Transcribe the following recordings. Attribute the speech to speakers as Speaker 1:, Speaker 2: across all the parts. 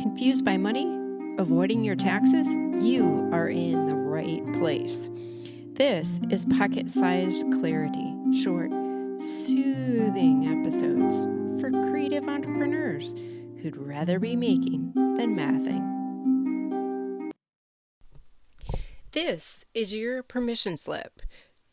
Speaker 1: Confused by money? Avoiding your taxes? You are in the right place. This is pocket-sized clarity, short, soothing episodes for creative entrepreneurs who'd rather be making than mathing. This is your permission slip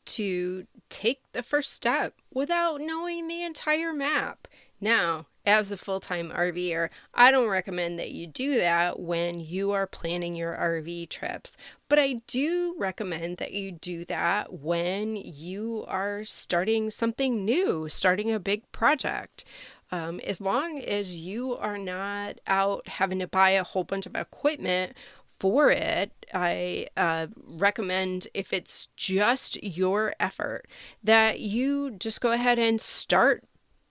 Speaker 1: to take the first step without knowing the entire map. Now, as a full-time RVer, I don't recommend that you do that when you are planning your RV trips, but I do recommend that you do that when you are starting something new, starting a big project. As long as you are not out having to buy a whole bunch of equipment for it, I recommend, if it's just your effort, that you just go ahead and start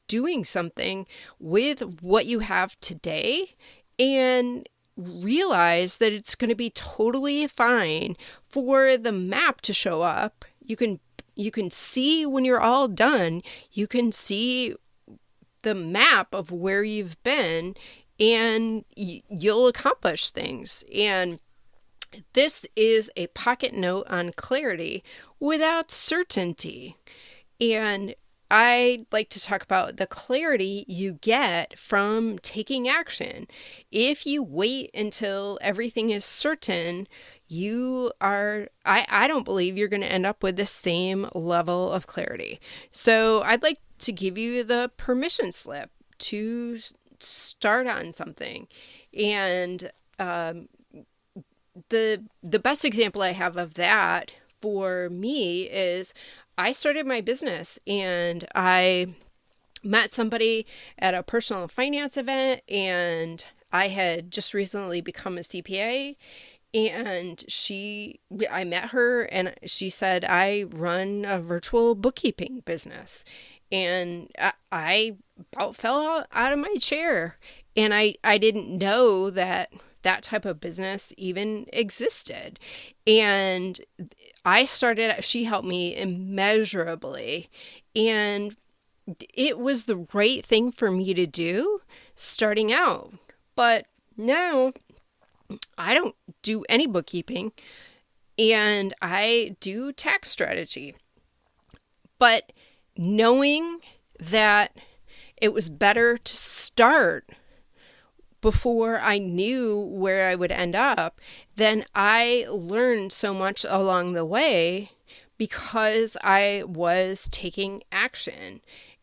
Speaker 1: doing something with what you have today and realize that it's going to be totally fine for the map to show up. You can see when you're all done, you can see the map of where you've been, and you'll accomplish things. And this is a pocket note on clarity without certainty. And I like to talk about the clarity you get from taking action. If you wait until everything is certain, I don't believe you're going to end up with the same level of clarity. So I'd like to give you the permission slip to start on something. And the best example I have of that for me is I started my business and I met somebody at a personal finance event, and I had just recently become a CPA, and I met her and she said, I run a virtual bookkeeping business. And I about fell out of my chair, and I didn't know that type of business even existed. And she helped me immeasurably, and it was the right thing for me to do starting out. But now I don't do any bookkeeping, and I do tax strategy. But knowing that it was better to start before I knew where I would end up, then I learned so much along the way because I was taking action.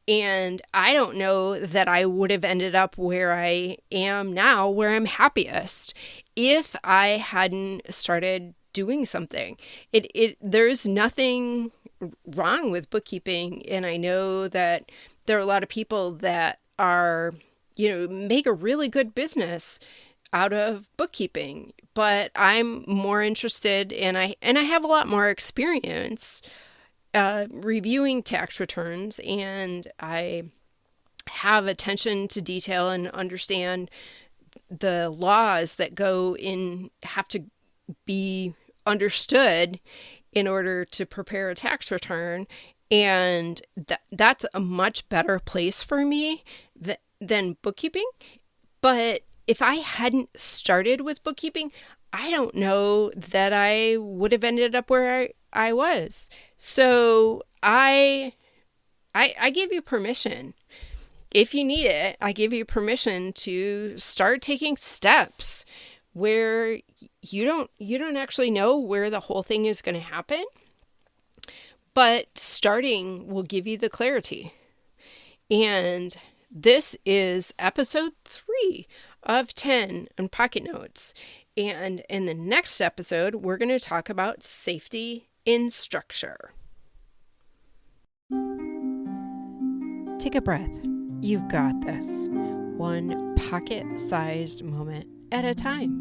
Speaker 1: And I don't know that I would have ended up where I am now, where I'm happiest, if I hadn't started doing something. There's nothing wrong with bookkeeping, and I know that there are a lot of people that are make a really good business out of bookkeeping, but I'm more interested, and I have a lot more experience reviewing tax returns, and I have attention to detail and understand the laws that have to be understood in order to prepare a tax return. And that's a much better place for me than bookkeeping. But if I hadn't started with bookkeeping, I don't know that I would have ended up where I was. So I give you permission. If you need it, I give you permission to start taking steps where you don't actually know where the whole thing is going to happen, but starting will give you the clarity. And this is episode 3 of 10 on Pocket Notes. And in the next episode, we're going to talk about safety in structure. Take a breath. You've got this. One pocket-sized moment at a time.